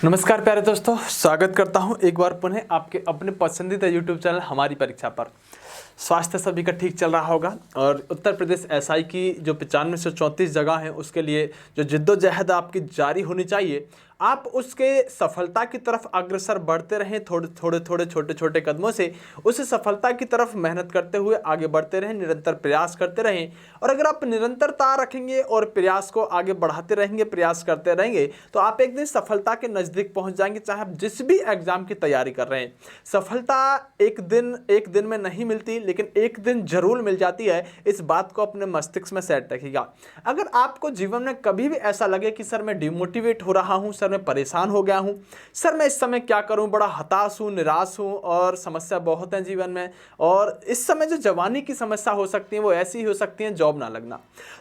नमस्कार प्यारे दोस्तों, स्वागत करता हूं एक बार पुनः आपके अपने पसंदीदा YouTube चैनल हमारी परीक्षा पर। स्वास्थ्य सभी का ठीक चल रहा होगा और उत्तर प्रदेश एसआई की जो 95 से 34 जगह हैं उसके लिए जो जिद्दोजहद आपकी जारी होनी चाहिए, आप उसके सफलता की तरफ अग्रसर बढ़ते रहें। थोड़े छोटे छोटे कदमों से उस सफलता की तरफ मेहनत करते हुए आगे बढ़ते रहें, निरंतर प्रयास करते रहें। और अगर आप निरंतरता रखेंगे और प्रयास को आगे बढ़ाते रहेंगे, प्रयास करते रहेंगे, तो आप एक दिन सफलता के नज़दीक पहुंच जाएंगे। चाहे आप जिस भी एग्जाम की तैयारी कर रहे हैं, सफलता एक दिन में नहीं मिलती, लेकिन एक दिन जरूर मिल जाती है। इस बात को अपने मस्तिष्क में सेट रखिएगा। अगर आपको जीवन में कभी भी ऐसा लगे कि सर मैं डिमोटिवेट हो रहा हूं, सर मैं परेशान हो गया हूं, सर मैं इस समय क्या करूं, बड़ा हताश हूं, निराश हूं और समस्या बहुत है जीवन में, और इस समय जो जवानी की समस्या हो सकती है वो ऐसी ही हो सकती है, जॉब ना लगना,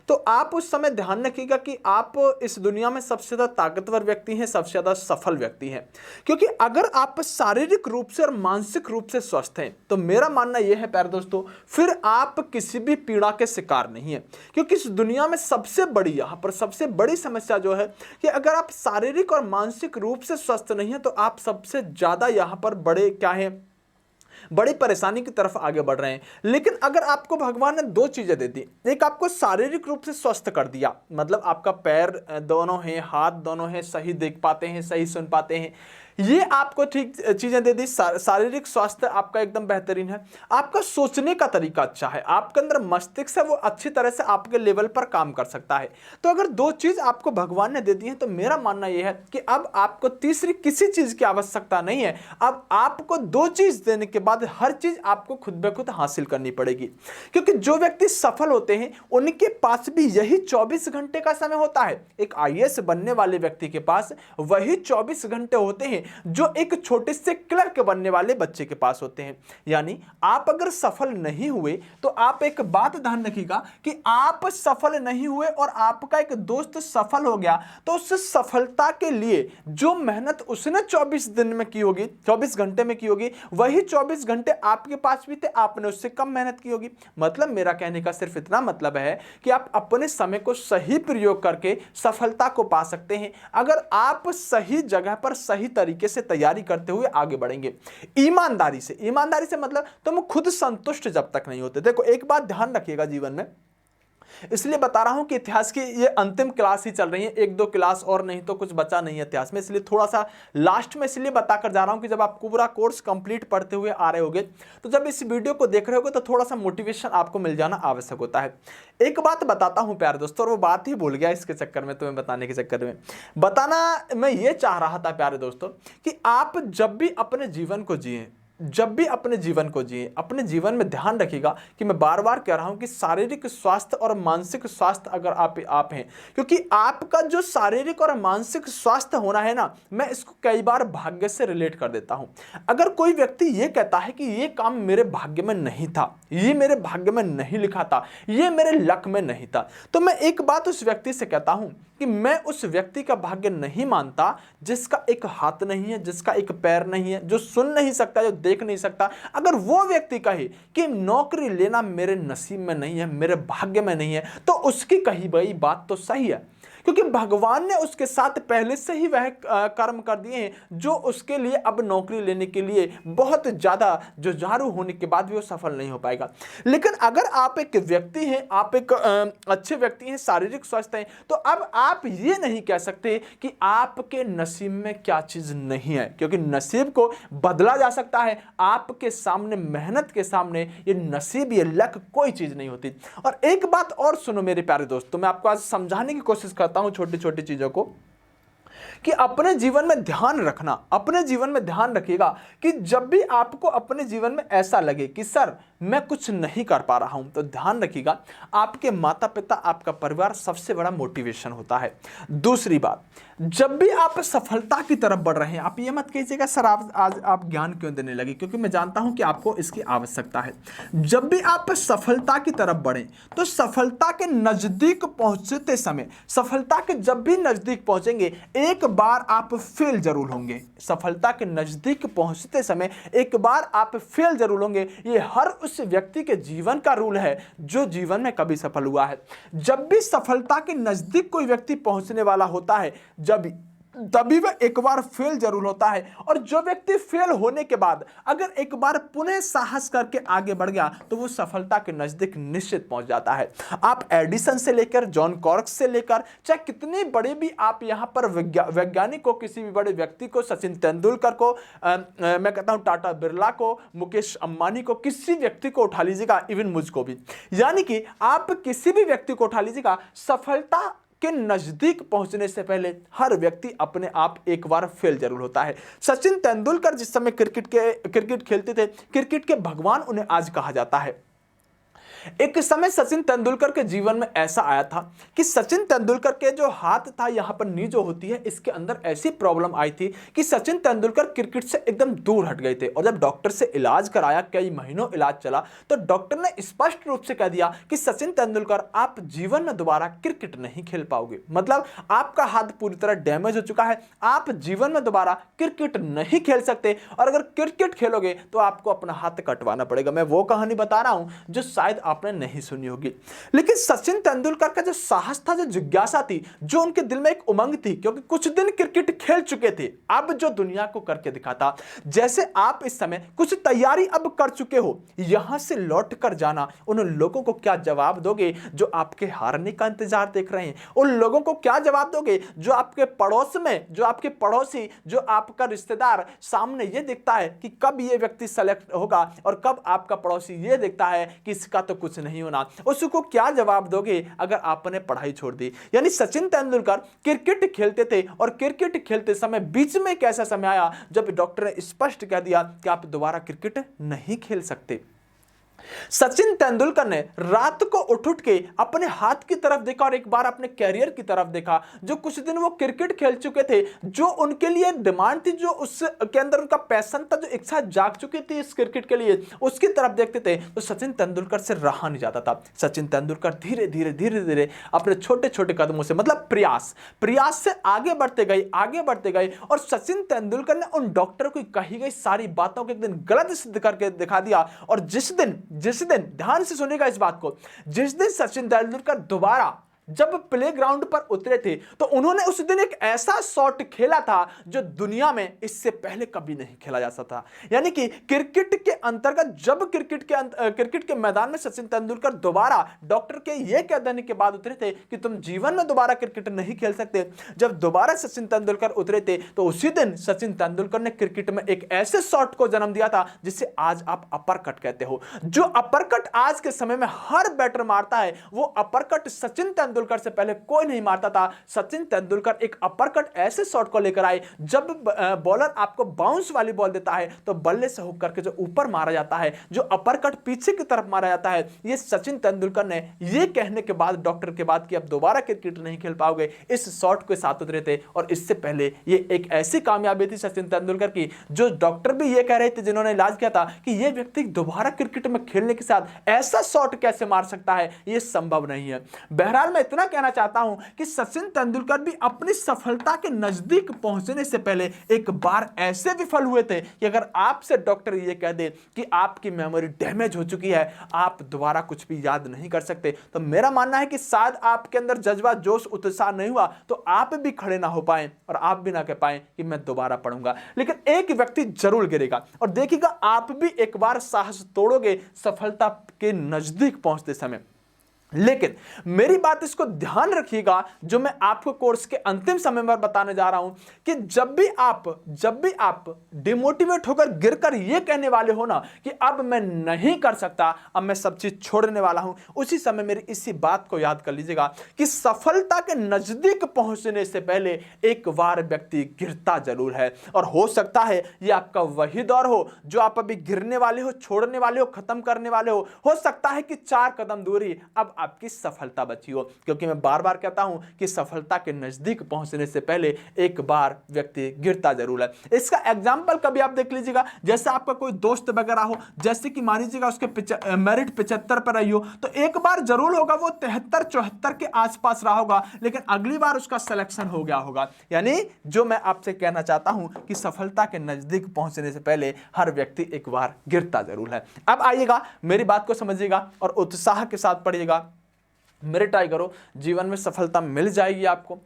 तो आप उस समय ध्यान रखिएगा कि आप इस दुनिया में सबसे ज्यादा ताकतवर व्यक्ति हैं, सबसे ज्यादा सफल व्यक्ति हैं। क्योंकि अगर आप शारीरिक रूप से और मानसिक रूप से स्वस्थ हैं, तो मेरा मानना यह है प्यारे दोस्तों, फिर आप किसी भी पीड़ा के शिकार नहीं है। क्योंकि इस दुनिया में सबसे बड़ी, यहां पर सबसे बड़ी समस्या जो है कि अगर आप शारीरिक और मानसिक रूप से स्वस्थ नहीं है, तो आप सबसे ज्यादा यहां पर बड़ी परेशानी की तरफ आगे बढ़ रहे हैं। लेकिन अगर आपको भगवान ने दो चीजें दे दी, एक आपको शारीरिक रूप से स्वस्थ कर दिया, मतलब आपका पैर दोनों हैं, हाथ दोनों हैं, सही देख पाते हैं, सही सुन पाते हैं, ये आपको ठीक चीजें दे दी, शारीरिक स्वास्थ्य आपका एकदम बेहतरीन है, आपका सोचने का तरीका अच्छा है, आपके अंदर मस्तिष्क है वो अच्छी तरह से आपके लेवल पर काम कर सकता है। तो अगर दो चीज आपको भगवान ने दे दी है, तो मेरा मानना यह है कि अब आपको तीसरी किसी चीज की आवश्यकता नहीं है। अब आपको दो चीज देने के बाद हर चीज आपको खुद ब खुद हासिल करनी पड़ेगी। क्योंकि जो व्यक्ति सफल होते हैं उनके पास भी यही 24 घंटे का समय होता है। एक आईएएस बनने वाले व्यक्ति के पास वही 24 घंटे होते हैं जो एक छोटे से क्लर्क बनने वाले बच्चे के पास होते हैं। यानी आप अगर सफल नहीं हुए, तो आप एक बात ध्यान रखिएगा कि आप सफल नहीं हुए और आपका एक दोस्त सफल हो गया, तो उस सफलता के लिए जो मेहनत उसने 24 दिन में की होगी, 24 घंटे में की होगी, वही 24 घंटे आपके पास भी थे, आपने उससे कम मेहनत की होगी। मतलब मेरा कहने का सिर्फ इतना मतलब है कि आप अपने समय को सही प्रयोग करके सफलता को पा सकते हैं, अगर आप सही जगह पर सही तरीके से तैयारी करते हुए आगे बढ़ेंगे। ईमानदारी से मतलब तुम खुद संतुष्ट जब तक नहीं होते। देखो एक बात ध्यान रखिएगा जीवन में, इसलिए बता रहा हूं कि इतिहास की ये अंतिम क्लास ही चल रही है, एक दो क्लास और नहीं तो कुछ बचा नहीं है इतिहास में, इसलिए थोड़ा सा लास्ट में इसलिए बताकर जा रहा हूं कि जब आप पूरा कोर्स कंप्लीट पढ़ते हुए आ रहे होगे, तो जब इस वीडियो को देख रहे होगे, तो थोड़ा सा मोटिवेशन आपको मिल जाना आवश्यक होता है। एक बात बताता हूं प्यारे दोस्तों, और वो बात ही भूल गया इसके चक्कर में, तुम्हें बताने के चक्कर में। बताना मैं ये चाह रहा था प्यारे दोस्तों कि आप जब भी अपने जीवन को जिए, अपने जीवन में ध्यान रखिएगा कि मैं बार बार कह रहा हूं कि शारीरिक स्वास्थ्य और मानसिक स्वास्थ्य अगर आप हैं, क्योंकि आपका जो शारीरिक और मानसिक स्वास्थ्य होना है ना, मैं इसको कई बार भाग्य से रिलेट कर देता हूं। अगर कोई व्यक्ति ये कहता है कि ये काम मेरे भाग्य में नहीं था, ये मेरे भाग्य में नहीं लिखा था, ये मेरे लक में नहीं था, तो मैं एक बात उस व्यक्ति से कहता हूं कि मैं उस व्यक्ति का भाग्य नहीं मानता जिसका एक हाथ नहीं है, जिसका एक पैर नहीं है, जो सुन नहीं सकता, जो देख नहीं सकता। अगर वो व्यक्ति कहे कि नौकरी लेना मेरे नसीब में नहीं है, मेरे भाग्य में नहीं है, तो उसकी कही गई बात तो सही है, क्योंकि भगवान ने उसके साथ पहले से ही वह कर्म कर दिए हैं जो उसके लिए अब नौकरी लेने के लिए बहुत ज्यादा जुझारू होने के बाद भी वो सफल नहीं हो पाएगा। लेकिन अगर आप एक व्यक्ति हैं, आप एक अच्छे व्यक्ति हैं, शारीरिक स्वस्थ हैं, तो अब आप ये नहीं कह सकते कि आपके नसीब में क्या चीज नहीं है, क्योंकि नसीब को बदला जा सकता है। आपके सामने, मेहनत के सामने ये नसीब, ये लक कोई चीज नहीं होती। और एक बात और सुनो मेरे प्यारे दोस्तों, मैं आपको आज समझाने की कोशिश करता हूं छोटी छोटी चीजों को, कि अपने जीवन में ध्यान रखना, अपने जीवन में ध्यान रखिएगा कि जब भी आपको अपने जीवन में ऐसा लगे कि सर मैं कुछ नहीं कर पा रहा हूं, तो ध्यान रखिएगा आपके माता पिता, आपका परिवार सबसे बड़ा मोटिवेशन होता है। दूसरी बात, जब भी आप सफलता की तरफ बढ़ रहे हैं, आप ये मत कीजिएगा सर आज आप ज्ञान क्यों देने लगे, क्योंकि मैं जानता हूं कि आपको इसकी आवश्यकता है। जब भी आप सफलता की तरफ बढ़ें, तो सफलता के नजदीक पहुंचते समय, सफलता के जब भी नजदीक पहुंचेंगे, एक बार आप फेल जरूर होंगे। सफलता के नजदीक पहुंचते समय एक बार आप फेल जरूर होंगे। ये हर उस व्यक्ति के जीवन का रूल है जो जीवन में कभी सफल हुआ है। जब भी सफलता के नजदीक कोई व्यक्ति पहुंचने वाला होता है, जब तभी वह एक बार फेल जरूर होता है। और जो व्यक्ति फेल होने के बाद अगर एक बार पुनः साहस करके आगे बढ़ गया तो वो सफलता के नजदीक निश्चित पहुंच जाता है। आप एडिसन से लेकर जॉन कॉर्क से लेकर चाहे कितने बड़े भी आप यहां पर वैज्ञानिक को, किसी भी बड़े व्यक्ति को, सचिन तेंदुलकर को, मैं कहता हूं टाटा बिरला को, मुकेश अंबानी को, किसी व्यक्ति को उठा लीजिएगा, इवन मुझको भी, यानी कि आप किसी भी व्यक्ति को उठा लीजिएगा, सफलता के नजदीक पहुंचने से पहले हर व्यक्ति अपने आप एक बार फेल जरूर होता है। सचिन तेंदुलकर जिस समय क्रिकेट खेलते थे, क्रिकेट के भगवान उन्हें आज कहा जाता है। एक समय सचिन तेंदुलकर के जीवन में ऐसा आया था कि सचिन तेंदुलकर के जो हाथ था, यहां पर नी जो होती है, इसके अंदर ऐसी प्रॉब्लम आई थी कि सचिन तेंदुलकर क्रिकेट से एकदम दूर हट गए थे। और जब डॉक्टर से इलाज कराया, कई महीनों इलाज चला, तो डॉक्टर ने स्पष्ट रूप से कह दिया कि सचिन तेंदुलकर आप जीवन में दोबारा क्रिकेट नहीं खेल पाओगे। मतलब आपका हाथ पूरी तरह डैमेज हो चुका है, आप जीवन में दोबारा क्रिकेट नहीं खेल सकते, और अगर क्रिकेट खेलोगे तो आपको अपना हाथ कटवाना पड़ेगा। मैं वो कहानी बता रहा हूं जो शायद आपने नहीं सुनी होगी। लेकिन सचिन तेंदुलकर का जो साहस था, जो जिज्ञासा थी, जो उनके दिल में एक उमंग थी, क्योंकि कुछ दिन क्रिकेट खेल चुके थे, अब जो दुनिया को करके दिखाता। जैसे आप इस समय कुछ तैयारी अब कर चुके हो, यहां से लौट कर जाना, उन लोगों को क्या जवाब दोगे जो आपके हारने का इंतजार देख रहे हैं? उन लोगों को क्या जवाब दोगे जो आपके पड़ोस में, जो आपके पड़ोसी, जो आपका रिश्तेदार सामने ये देखता है कि कब ये व्यक्ति सेलेक्ट होगा, और कब आपका पड़ोसी ये देखता है कि इसका तो कुछ नहीं होना, उसको क्या जवाब दोगे अगर आपने पढ़ाई छोड़ दी? यानी सचिन तेंदुलकर क्रिकेट खेलते थे, और क्रिकेट खेलते समय बीच में एक ऐसा समय आया जब डॉक्टर ने स्पष्ट कह दिया कि आप दोबारा क्रिकेट नहीं खेल सकते। सचिन तेंदुलकर ने रात को उठ के अपने हाथ की तरफ देखा और एक बार अपने कैरियर की तरफ देखा। जो कुछ दिन वो क्रिकेट खेल चुके थे, जो उनके लिए डिमांड थी, जो उसके अंदर उनका पैशन था, जो इच्छा जाग चुकी थी इस क्रिकेट के लिए, उसकी तरफ देखते थे तो सचिन तेंदुलकर से रहा नहीं जाता था। सचिन तेंदुलकर धीरे धीरे अपने छोटे छोटे कदमों से, मतलब प्रयास से आगे बढ़ते गए, और सचिन तेंदुलकर ने उन डॉक्टर को कही गई सारी बातों को एक दिन गलत सिद्ध करके दिखा दिया। और जिस दिन ध्यान से सुनिएगा इस बात को, जिस दिन सचिन तेंदुलकर दोबारा जब प्लेग्राउंड पर उतरे थे, तो उन्होंने उस दिन एक ऐसा शॉट खेला था जो दुनिया में इससे पहले कभी नहीं खेला जा सकता था। यानी कि क्रिकेट के अंतर्गत जब क्रिकेट के मैदान में सचिन तेंदुलकर दोबारा डॉक्टर के ये कह देने के बाद उतरे थे कि तुम जीवन में दोबारा क्रिकेट नहीं खेल सकते, जब दोबारा सचिन तेंदुलकर उतरे थे तो उसी दिन सचिन तेंदुलकर ने क्रिकेट में एक ऐसे शॉट को जन्म दिया था जिसे आज आप अपर कट कहते हो। जो अपर कट आज के समय में हर बैटर मारता है, वो अपर कट सचिन तेंदुलकर से पहले कोई नहीं मारता था। सचिन तेंदुलकर एक अपरकट ऐसे शॉट को लेकर आए, जब बॉलर आपको बाउंस वाली बॉल देता है तो बल्ले से हुक करके जो ऊपर मारा जाता है, जो अपरकट पीछे की तरफ मारा जाता है, ये सचिन तेंदुलकर ने ये कहने के बाद डॉक्टर के बाद कि अब दोबारा क्रिकेट नहीं खेल पाओगे, इस शॉट के साथ उतरे थे। और इससे पहले ये एक ऐसी कामयाबी थी सचिन तेंदुलकर की, जो डॉक्टर भी ये कह रहे थे जिन्होंने इलाज किया था कि ये व्यक्ति दोबारा क्रिकेट में खेलने के साथ ऐसा शॉट कैसे मार सकता है, ये संभव नहीं है। बहरहाल मैं इतना कहना चाहता हूं कि सचिन तेंदुलकर भी अपनी सफलता के नजदीक पहुंचने से पहले एक बार ऐसे विफल हुए थे कि अगर आपसे डॉक्टर ये कह दे कि आपकी मेमोरी डैमेज हो चुकी है, आप दोबारा कुछ भी याद नहीं कर सकते, तो मेरा मानना है कि शायद आपके अंदर जज्बा, जोश, उत्साह नहीं हुआ तो आप भी खड़े ना हो पाए और आप भी ना कह पाए कि मैं दोबारा पढ़ूंगा। लेकिन एक व्यक्ति जरूर गिरेगा और देखिएगा आप भी एक बार साहस तोड़ोगे सफलता के नजदीक पहुंचते समय। लेकिन मेरी बात इसको ध्यान रखिएगा, जो मैं आपको कोर्स के अंतिम समय में बताने जा रहा हूं कि जब भी आप डिमोटिवेट होकर गिरकर यह कहने वाले हो ना कि अब मैं नहीं कर सकता, अब मैं सब चीज छोड़ने वाला हूं, उसी समय मेरी इसी बात को याद कर लीजिएगा कि सफलता के नजदीक पहुंचने से पहले एक बार व्यक्ति गिरता जरूर है। और हो सकता है यह आपका वही दौर हो जो आप अभी गिरने वाले हो, छोड़ने वाले हो, खत्म करने वाले हो सकता है कि 4 कदम दूरी अब आपकी सफलता बची हो। क्योंकि मैं बार बार कहता हूं कि सफलता के नजदीक पहुंचने से पहले एक बार व्यक्ति गिरता जरूर है। इसका एग्जांपल कभी आप देख लीजिएगा, जैसे आपका कोई दोस्त वगैरह हो, जैसे कि मान लीजिएगा उसके मेरिट 75 पर रही हो, तो एक बार जरूर होगा वो 73-74 के आसपास रहा होगा, लेकिन अगली बार उसका सिलेक्शन हो गया होगा। यानी जो मैं आपसे कहना चाहता हूं कि सफलता के नजदीक पहुंचने से पहले हर व्यक्ति एक बार गिरता जरूर है। अब आइएगा, मेरी बात को समझिएगा और उत्साह के साथ पढ़िएगा। मेरे ट्राई करो, जीवन में सफलता मिल जाएगी, आपको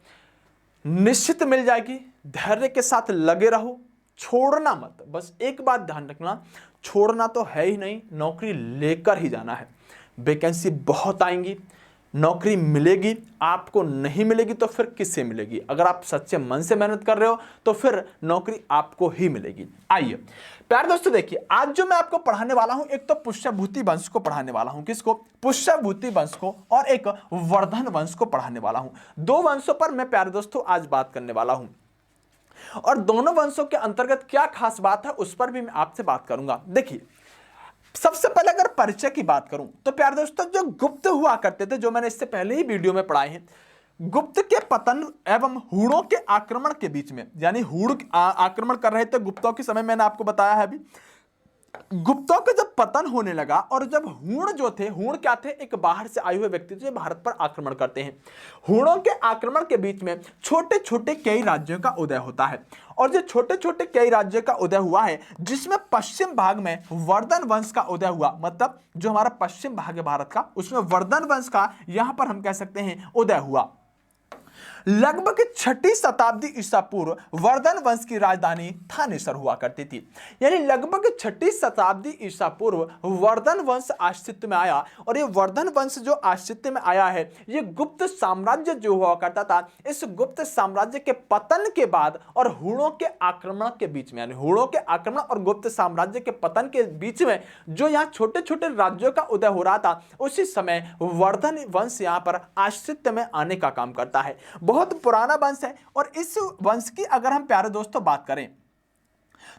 निश्चित मिल जाएगी। धैर्य के साथ लगे रहो, छोड़ना मत। बस एक बात ध्यान रखना, छोड़ना तो है ही नहीं, नौकरी लेकर ही जाना है। वैकेंसी बहुत आएंगी, नौकरी मिलेगी, आपको नहीं मिलेगी तो फिर किससे मिलेगी? अगर आप सच्चे मन से मेहनत कर रहे हो तो फिर नौकरी आपको ही मिलेगी। आइए प्यारे दोस्तों, देखिए आज जो मैं आपको पढ़ाने वाला हूं, एक तो पुष्यभूति वंश को पढ़ाने वाला हूं। किसको? पुष्यभूति वंश को, और एक वर्धन वंश को पढ़ाने वाला हूं। दो वंशों पर मैं प्यारे दोस्तों आज बात करने वाला हूं, और दोनों वंशों के अंतर्गत क्या खास बात है उस पर भी मैं आपसे बात करूंगा। देखिए सबसे पहले अगर परिचय की बात करूं तो प्यारे दोस्तों, जो गुप्त हुआ करते थे, जो मैंने इससे पहले ही वीडियो में पढ़ाए हैं, गुप्त के पतन एवं हूणों के आक्रमण के बीच में, यानी हूण आक्रमण कर रहे थे गुप्तों के समय, मैंने आपको बताया है अभी। गुप्तों का जब पतन होने लगा और जब हूण जो थे, हूण क्या थे? एक बाहर से आए हुए व्यक्ति जो भारत पर आक्रमण करते हैं। हूणों के आक्रमण के बीच में छोटे छोटे कई राज्यों का उदय होता है, और जो छोटे छोटे कई राज्यों का उदय हुआ है, जिसमें पश्चिम भाग में वर्धन वंश का उदय हुआ, मतलब जो हमारा पश्चिम भाग है भारत का, उसमें वर्धन वंश का यहां पर हम कह सकते हैं उदय हुआ। लगभग 6ठी शताब्दी ईसा पूर्व वर्धन वंश की राजधानी थानेसर हुआ करती थी। यानी लगभग 6ठी शताब्दी ईसा पूर्व वर्धन वंश अस्तित्व में आया, और ये वर्धन वंश जो अस्तित्व में आया है, ये गुप्त साम्राज्य जो हुआ करता था, इस गुप्त साम्राज्य के पतन के बाद और हूणों के आक्रमण के बीच में, यानी हूणों के आक्रमण और गुप्त साम्राज्य के पतन के बीच में जो यहाँ छोटे छोटे राज्यों का उदय हो रहा था, उसी समय वर्धन वंश यहाँ पर अस्तित्व में आने का काम करता है। बहुत पुराना वंश है, और इस वंश की अगर हम प्यारे दोस्तों बात करें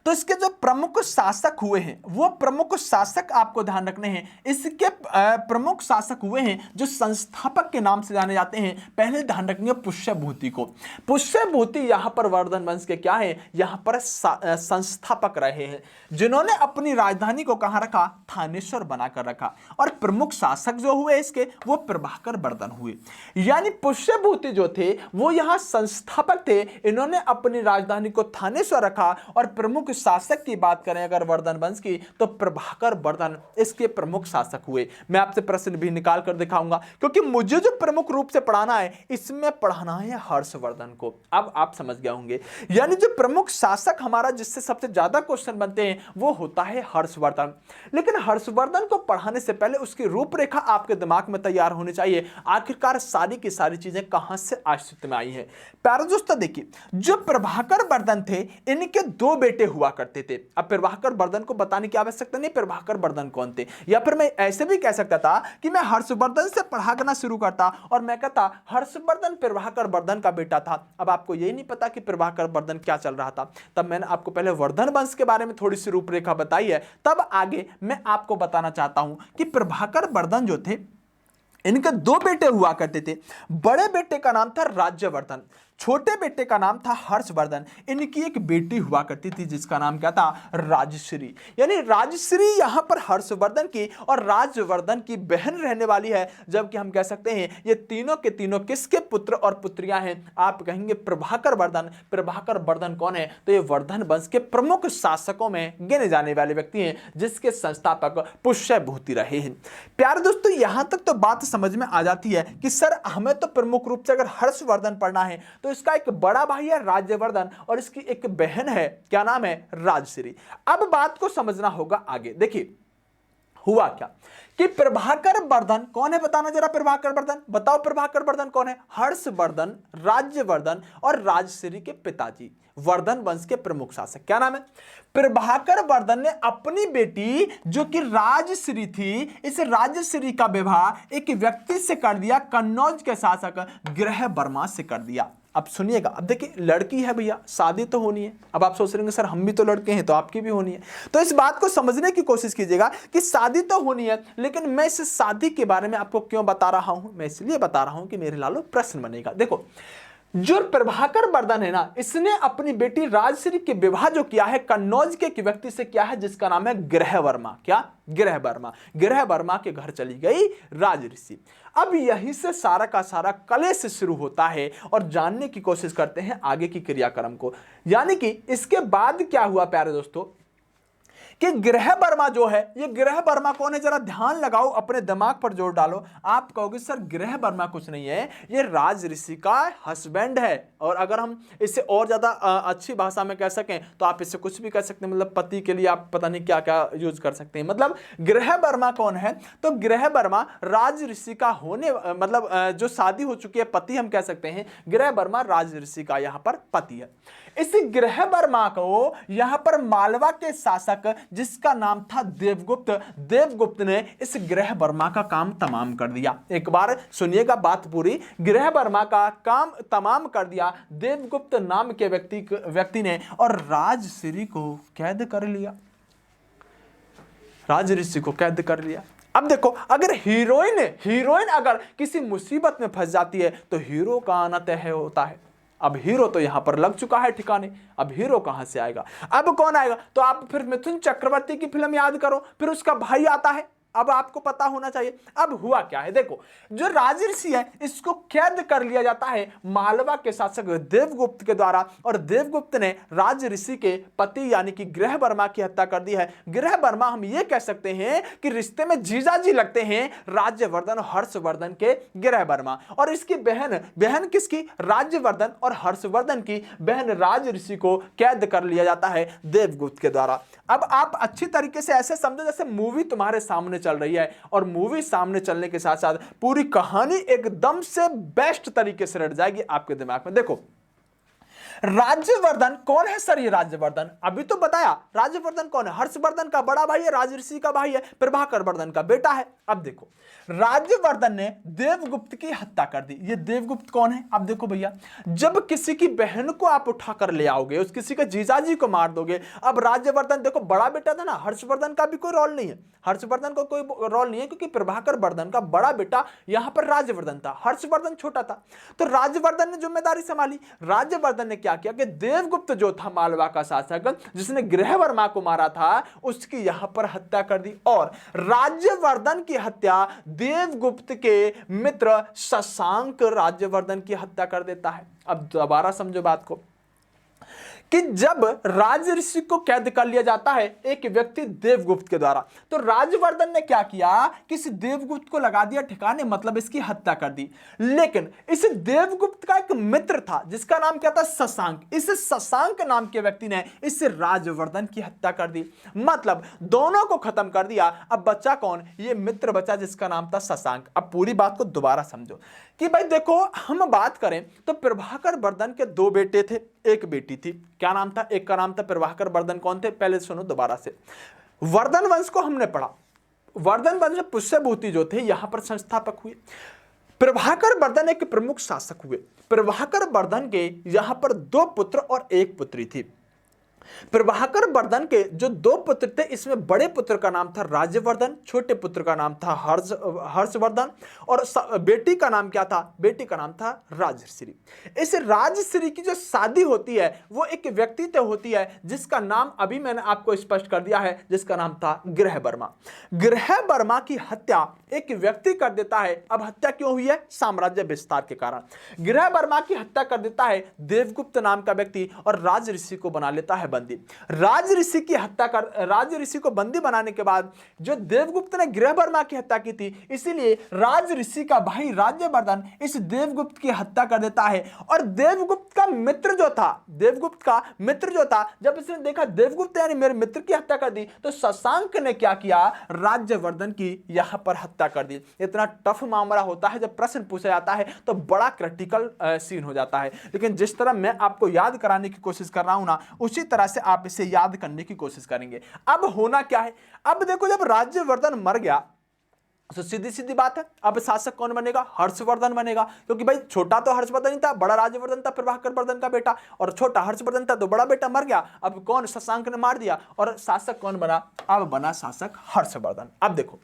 तो इसके जो प्रमुख शासक हुए हैं, वो प्रमुख शासक आपको ध्यान रखने हैं। इसके प्रमुख शासक हुए हैं जो संस्थापक के नाम से जाने जाते हैं। पहले ध्यान रखेंगे पुष्यभूति को। पुष्यभूति यहां पर वर्धन वंश के क्या है? यहां पर संस्थापक रहे हैं, जिन्होंने अपनी राजधानी को कहां रखा? थानेश्वर बनाकर रखा। और प्रमुख शासक जो हुए इसके, वो प्रभाकर वर्धन हुए। यानी पुष्यभूति जो थे वो यहां संस्थापक थे, इन्होंने अपनी राजधानी को थानेश्वर रखा। और प्रमुख शासक की बात करें अगर वर्धन वंश की, तो प्रभाकर वर्धन इसके प्रमुख शासक हुए। मैं आपसे प्रश्न भी निकाल कर दिखाऊंगा, क्योंकि मुझे जो प्रमुख रूप से पढ़ाना है, इसमें पढ़ाना है हर्षवर्धन को। अब आप समझ गए होंगे, यानी जो प्रमुख शासक हमारा जिससे सबसे ज्यादा क्वेश्चन बनते हैं, वो होता है हर्षवर्धन। लेकिन हर्षवर्धन को पढ़ाने से पहले उसकी रूपरेखा आपके दिमाग में तैयार होनी चाहिए। आखिरकार सारी की सारी चीजें कहां से अस्तित्व में आई हैं। प्यारे दोस्तों देखिए, जो प्रभाकर वर्धन थे, इनके दो बेटे हुआ करते थे। अब प्रभाकर वर्धन को बताने की आवश्यकता नहीं प्रभाकर वर्धन कौन थे, या फिर मैं ऐसे भी कह सकता था कि मैं हर्षवर्धन से पढ़ाना शुरू करता और मैं कहता हर्षवर्धन प्रभाकर वर्धन का बेटा था। अब आपको यही नहीं पता कि प्रभाकर वर्धन क्या चल रहा था, तब मैंने आपको पहले वर्धन वंश के बारे में थोड़ी सी रूपरेखा बताई है। तब आगे मैं आपको बताना चाहता हूं कि प्रभाकर वर्धन जो थे, इनके दो बेटे हुआ करते थे। बड़े बेटे का नाम था राज्यवर्धन, छोटे बेटे का नाम था हर्षवर्धन। इनकी एक बेटी हुआ करती थी जिसका नाम क्या था? राजश्री। यानी राजश्री यहां पर हर्षवर्धन की और राजवर्धन की बहन रहने वाली है, जबकि हम कह सकते हैं ये तीनों के तीनों किसके पुत्र और पुत्रियां हैं? आप कहेंगे प्रभाकर वर्धन। प्रभाकर वर्धन कौन है? तो ये वर्धन वंश के प्रमुख शासकों में गिने जाने वाले व्यक्ति हैं, जिसके संस्थापक पुष्यभूति रहे हैं। प्यारे दोस्तों, यहां तक तो बात समझ में आ जाती है कि सर हमें तो प्रमुख रूप से अगर हर्षवर्धन पढ़ना है तो इसका एक बड़ा भाई है राज्यवर्धन और इसकी एक बहन है, क्या नाम है? राजश्री। अब बात को समझना होगा आगे। देखिए हुआ क्या कि प्रभाकर वर्धन कौन है? बताना जरा, प्रभाकर वर्धन बताओ। प्रभाकर वर्धन कौन है? हर्षवर्धन, राज्यवर्धन और राजश्री के पिताजी, वर्धन वंश के प्रमुख शासक। क्या नाम है? प्रभाकर वर्धन ने अपनी बेटी जो कि राजश्री थी, इस राजश्री का विवाह एक व्यक्ति से कर दिया, कन्नौज के शासक ग्रह वर्मा से कर दिया। अब सुनिएगा, अब देखिए लड़की है भैया, शादी तो होनी है। अब आप सोच रहे होंगे सर हम भी तो लड़के हैं तो आपकी भी होनी है, तो इस बात को समझने की कोशिश कीजिएगा कि शादी तो होनी है, लेकिन मैं इस शादी के बारे में आपको क्यों बता रहा हूं? मैं इसलिए बता रहा हूं कि मेरे लालो प्रश्न बनेगा। देखो, जो प्रभाकर वर्धन है ना, इसने अपनी बेटी राजश्री के विवाह जो किया है कन्नौज के एक व्यक्ति से किया है जिसका नाम है ग्रह वर्मा। क्या? ग्रह वर्मा। ग्रह वर्मा के घर चली गई राजऋषि। अब यहीं से सारा का सारा कलेश शुरू होता है और जानने की कोशिश करते हैं आगे की क्रियाक्रम को। यानी कि इसके बाद क्या हुआ प्यारे दोस्तों कि ग्रह वर्मा जो है, ये ग्रह वर्मा कौन है, जरा ध्यान लगाओ, अपने दिमाग पर जोर डालो। आप कहोगे सर ग्रह वर्मा कुछ नहीं है, ये राज ऋषि का हस्बैंड है। और अगर हम इसे और ज्यादा अच्छी भाषा में कह सकें तो आप इससे कुछ भी कह सकते हैं, मतलब पति के लिए आप पता नहीं क्या क्या यूज कर सकते हैं। मतलब ग्रह वर्मा कौन है, तो ग्रह वर्मा राज ऋषि का होने, मतलब जो शादी हो चुकी है पति हम कह सकते हैं, ग्रह वर्मा राज ऋषि का यहां पर पति है। इस ग्रह वर्मा को यहां पर मालवा के शासक जिसका नाम था देवगुप्त, देवगुप्त ने इस ग्रह वर्मा का काम तमाम कर दिया। एक बार सुनिएगा बात पूरी, ग्रह वर्मा का काम तमाम कर दिया देवगुप्त नाम के व्यक्ति ने, और राजश्री को कैद कर लिया, राज ऋषि को कैद कर लिया। अब देखो, अगर हीरोइन अगर किसी मुसीबत में फंस जाती है तो हीरो का आना तय होता है। अब हीरो तो यहां पर लग चुका है ठिकाने, अब हीरो कहां से आएगा, अब कौन आएगा, तो आप फिर मिथुन चक्रवर्ती की फिल्म याद करो, फिर उसका भाई आता है। अब आपको पता होना चाहिए अब हुआ क्या है। देखो, जो राजऋषि है इसको कैद कर लिया जाता है मालवा के शासक देवगुप्त के द्वारा, और देवगुप्त ने राजऋषि के पति यानी कि ग्रह वर्मा की हत्या कर दी है। ग्रह वर्मा हम ये कह सकते हैं कि रिश्ते में जीजाजी लगते हैं राज्यवर्धन और हर्षवर्धन के ग्रह वर्मा, और इसकी बहन किसकी, राज्यवर्धन और हर्षवर्धन की बहन राजऋषि को कैद कर लिया जाता है देवगुप्त के द्वारा। अब आप अच्छी तरीके से ऐसे समझो जैसे मूवी तुम्हारे सामने चल रही है, और मूवी सामने चलने के साथ साथ पूरी कहानी एकदम से बेस्ट तरीके से रट जाएगी आपके दिमाग में। देखो, राज्यवर्धन कौन है सर, ये राज्यवर्धन अभी तो बताया, राज्यवर्धन कौन है, हर्षवर्धन का बड़ा भाई है, राजऋषि का भाई है, प्रभाकर वर्धन का बेटा है। अब देखो, राज्यवर्धन ने देवगुप्त की हत्या कर दी। ये देवगुप्त कौन है, अब देखो भैया, जब किसी की बहन को आप उठाकर ले आओगे, उस किसी के जीजाजी को मार दोगे। अब राज्यवर्धन देखो बड़ा बेटा था ना, हर्षवर्धन का भी कोई रोल नहीं है, हर्षवर्धन को कोई रोल नहीं है, क्योंकि प्रभाकर वर्धन का बड़ा बेटा यहां पर राज्यवर्धन था, हर्षवर्धन छोटा था। तो राज्यवर्धन ने जिम्मेदारी संभाली। राज्यवर्धन ने क्या किया कि देवगुप्त जो था मालवा का शासक जिसने ग्रह वर्मा को मारा था, उसकी यहां पर हत्या कर दी, और राज्यवर्धन की हत्या देवगुप्त के मित्र शशांक राज्यवर्धन की हत्या कर देता है। अब दोबारा समझो बात को, कि जब राजऋषि को कैद कर लिया जाता है एक व्यक्ति देवगुप्त के द्वारा, तो राजवर्धन ने क्या किया कि इस देवगुप्त को लगा दिया ठिकाने, मतलब इसकी हत्या कर दी। लेकिन इस देवगुप्त का एक मित्र था जिसका नाम क्या था, शशांक। इस शशांक नाम के व्यक्ति ने इस राजवर्धन की हत्या कर दी, मतलब दोनों को खत्म कर दिया। अब बच्चा कौन, ये मित्र बचा जिसका नाम था शशांक। अब पूरी बात को दोबारा समझो कि भाई देखो, हम बात करें तो प्रभाकर वर्धन के दो बेटे थे, एक बेटी थी। क्या नाम था, एक का नाम था प्रभाकर वर्धन। कौन थे, पहले सुनो दोबारा से। वर्धन वंश को हमने पढ़ा, वर्धन वंश पुष्यभूति जो थे यहां पर संस्थापक हुए। प्रभाकर वर्धन एक प्रमुख शासक हुए। प्रभाकर वर्धन के यहां पर दो पुत्र और एक पुत्री थी। प्रभाकर वर्धन के जो दो पुत्र थे, इसमें बड़े पुत्र का नाम था राज्यवर्धन, छोटे पुत्र का नाम था हर्षवर्धन, और बेटी का नाम क्या था, बेटी का नाम था राजश्री। इस राजश्री की जो शादी होती है वो एक व्यक्ति से होती है जिसका नाम अभी मैंने आपको स्पष्ट कर दिया है, जिसका नाम था ग्रह वर्मा। ग्रह वर्मा की हत्या एक व्यक्ति कर देता है। अब हत्या क्यों हुई है, साम्राज्य विस्तार के कारण। ग्रह वर्मा की हत्या कर देता है देवगुप्त नाम का व्यक्ति, और राजऋषि को बना लेता है बंदी। राजऋषि की हत्या कर, राजऋषि को बंदी बनाने के बाद जो देवगुप्त ने ग्रह वर्मा की हत्या की थी, इसीलिए राजऋषि का भाई राज्यवर्धन इस देवगुप्त की हत्या कर देता है। और देवगुप्त का मित्र जो था, देवगुप्त का मित्र जो था, जब इसने देखा देवगुप्त यानी मेरे मित्र की हत्या कर दी, तो शशांक ने क्या किया, राज्यवर्धन की यहां पर हत्या कर दी। इतना टफ मामला होता है, जब प्रश्न पूछा जाता है तो बड़ा क्रिटिकल सीन हो जाता है। लेकिन जिस तरह मैं आपको याद कराने की कोशिश कर रहा हूं ना, उसी तरह से आप इसे याद करने की कोशिश करेंगे। अब होना क्या है, अब देखो, जब राज्यवर्धन मर गया तो सीधी सीधी बात है, अब शासक कौन बनेगा, हर्षवर्धन बनेगा। क्योंकि भाई छोटा तो हर्षवर्धन ही था, बड़ा राज्यवर्धन था प्रभाकर वर्धन का बेटा, और छोटा हर्षवर्धन था, तो बड़ा बेटा मर गया। अब कौन, शशांक ने मार दिया, और शासक कौन बना, अब बना शासक हर्षवर्धन। अब देखो,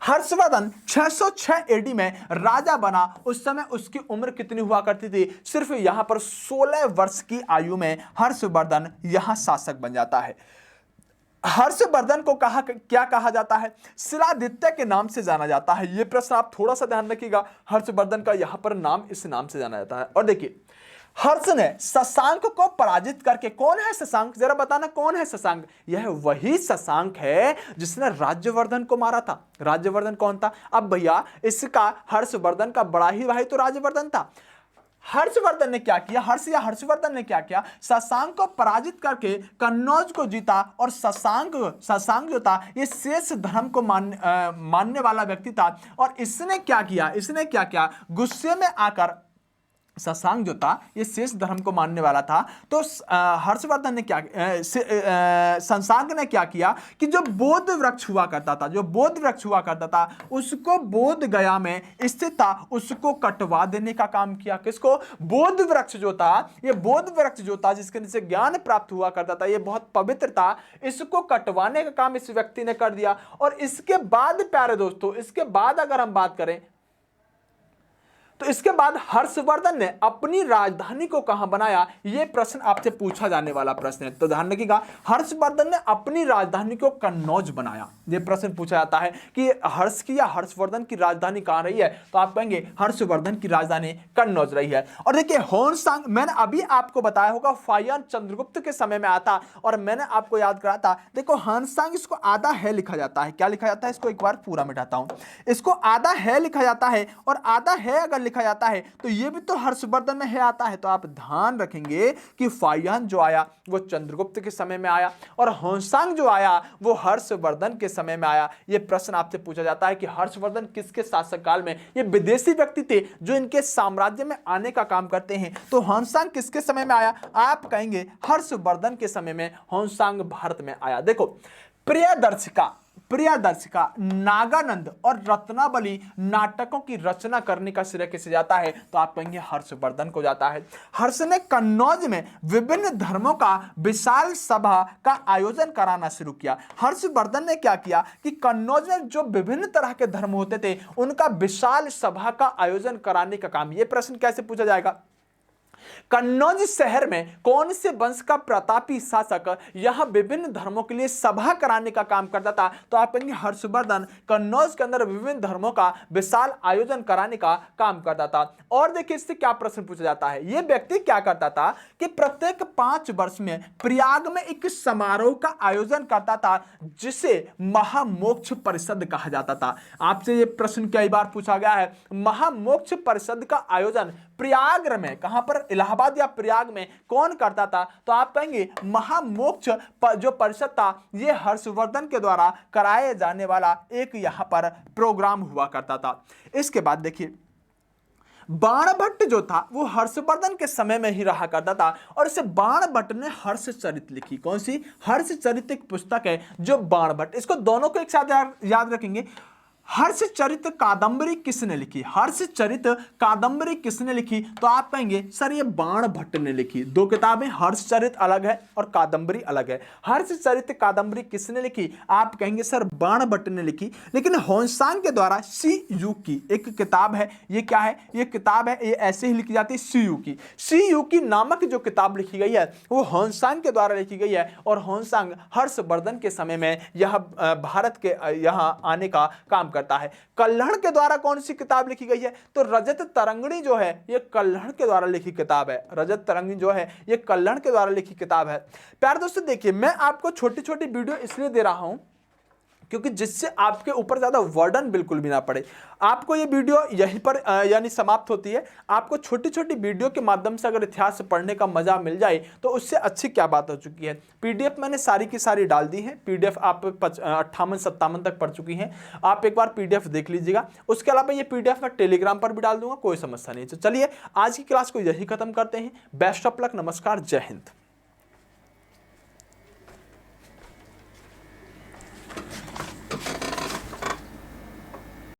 हर्षवर्धन 606 एडी में राजा बना। उस समय उसकी उम्र कितनी हुआ करती थी, सिर्फ यहां पर 16 वर्ष की आयु में हर्षवर्धन यहां शासक बन जाता है। हर्षवर्धन को क्या कहा जाता है, शिलादित्य के नाम से जाना जाता है। यह प्रश्न आप थोड़ा सा ध्यान रखिएगा, हर्षवर्धन का यहां पर नाम इस नाम से जाना जाता है। और देखिए, हर्ष ने शशांक को पराजित करके, कौन है शशांक, जरा बताना कौन है शशांक? यह वही शशांक है जिसने राज्यवर्धन को मारा था। राज्यवर्धन कौन था? अब भैया इसका हर्षवर्धन का बड़ा ही भाई तो राज्यवर्धन था। हर्षवर्धन ने क्या किया, हर्षवर्धन ने क्या किया, शशांक को पराजित करके कन्नौज को जीता। और शशांक जो था ये शेष धर्म को मानने वाला व्यक्ति था। और इसने क्या किया, गुस्से में आकर, शशांक जो था ये शेष धर्म को मानने वाला था, तो हर्षवर्धन ने शशांक ने क्या किया कि जो बोध वृक्ष हुआ करता था उसको बोध गया में स्थित था, उसको कटवा देने का काम किया। किसको? बोध वृक्ष जो था जिसके नीचे ज्ञान प्राप्त हुआ करता था, ये बहुत पवित्र था, इसको कटवाने का काम इस व्यक्ति ने कर दिया। और इसके बाद प्यारे दोस्तों, इसके बाद अगर हम बात करें तो इसके बाद हर्षवर्धन ने अपनी राजधानी को कहां बनाया, यह प्रश्न आपसे पूछा जाने वाला प्रश्न है। तो ध्यान रखिएगा, हर्षवर्धन ने अपनी राजधानी को कन्नौज बनाया। यह प्रश्न पूछा जाता है कि हर्ष की या हर्षवर्धन की राजधानी कहां रही है, तो आप कहेंगे हर्षवर्धन की राजधानी कन्नौज रही है। और देखिए होनसांग, मैंने अभी आपको बताया होगा फाहियान चंद्रगुप्त के समय में आता, और मैंने आपको याद कराया था। देखो होनसांग, इसको आधा है लिखा जाता है। क्या लिखा जाता है? इसको एक बार पूरा मिटाता हूं। इसको आधा है लिखा जाता है, और आधा है अगर लिखा जाता है तो ये भी तो हर्षवर्धन में है आता है। तो आप ध्यान रखेंगे कि फाहियान जो आया वो चंद्रगुप्त के समय में आया, और होनसांग जो आया वो हर्षवर्धन के समय में आया। ये प्रश्न आपसे पूछा जाता है कि हर्षवर्धन किसके शासक काल में, ये विदेशी व्यक्ति थे जो इनके साम्राज्य में आने का काम करते हैं। तो होनसांग किसके समय में आया? आप कहेंगे हर्षवर्धन के समय में होनसांग भारत में आया। देखो प्रियदर्शिका, नागानंद और रत्नावली नाटकों की रचना करने का श्रेय किसे जाता है? तो आप कहेंगे हर्षवर्धन को जाता है। हर्ष ने कन्नौज में विभिन्न धर्मों का विशाल सभा का आयोजन कराना शुरू किया। हर्षवर्धन ने क्या किया कि कन्नौज में जो विभिन्न तरह के धर्म होते थे उनका विशाल सभा का आयोजन कराने का काम। यह प्रश्न कैसे पूछा जाएगा? कन्नौज शहर में कौन से वंश का प्रतापी शासक यहां विभिन्न धर्मों के लिए सभा कराने का काम करता था? तो आप कहेंगे हर्षवर्धन कन्नौज के अंदर विभिन्न धर्मों का विशाल आयोजन कराने का काम करता था। और देखिए इससे क्या प्रश्न पूछा जाता है, यह व्यक्ति क्या करता था कि प्रत्येक 5 वर्ष में प्रयाग में एक समारोह का आयोजन करता था जिसे महामोक्ष परिषद कहा जाता था। आपसे यह प्रश्न कई बार पूछा गया है। महामोक्ष परिषद का आयोजन प्रयाग में, कहां पर? इलाहाबाद या प्रयाग में कौन करता था? तो आप कहेंगे महामोक्ष जो परिषद था यह हर्षवर्धन के द्वारा कराए जाने वाला एक यहां पर प्रोग्राम हुआ करता था। इसके बाद देखिए बाणभट्ट जो था वो हर्षवर्धन के समय में ही रहा करता था, और इसे बाणभट्ट ने हर्षचरित लिखी। कौन सी? हर्षचरित एक पुस्तक है जो बाणभट्ट, इसको दोनों को एक साथ याद रखेंगे। हर्षचरित कादंबरी किसने लिखी? हर्षचरित कादंबरी किसने लिखी? तो आप कहेंगे सर ये बाणभट्ट ने लिखी। 2 किताबें, हर्षचरित अलग है और कादंबरी अलग है। हर्षचरित कादंबरी किसने लिखी? आप कहेंगे सर बाणभट्ट ने लिखी। लेकिन होनसांग के द्वारा सीयू की एक किताब है, ये क्या है? ये किताब है, ये ऐसे ही लिखी जाती है सीयू की नामक जो किताब लिखी गई है वो होनसांग के द्वारा लिखी गई है। और होनसांग हर्षवर्धन के समय में यह भारत के यहां आने का काम करता है। कल्हड़ के द्वारा कौन सी किताब लिखी गई है? तो रजत तरंगिणी जो है ये कल्हड़ के द्वारा लिखी किताब है। रजत तरंगिणी जो है ये कल्हड़ के द्वारा लिखी किताब है। प्यारे दोस्तों देखिए मैं आपको छोटी छोटी वीडियो इसलिए दे रहा हूं क्योंकि जिससे आपके ऊपर ज्यादा वर्डन बिल्कुल भी ना पड़े। आपको ये वीडियो यहीं पर यानी समाप्त होती है। आपको छोटी छोटी वीडियो के माध्यम से अगर इतिहास पढ़ने का मजा मिल जाए तो उससे अच्छी क्या बात हो चुकी है। पीडीएफ मैंने सारी की सारी डाल दी है। पीडीएफ आप 58-57 तक पढ़ चुकी हैं। आप एक बार पीडीएफ देख लीजिएगा। उसके अलावा ये पीडीएफ मैं टेलीग्राम पर भी डाल दूंगा, कोई समस्या नहीं। तो चलिए आज की क्लास को यही खत्म करते हैं। बेस्ट ऑफ लक, नमस्कार, जय हिंद।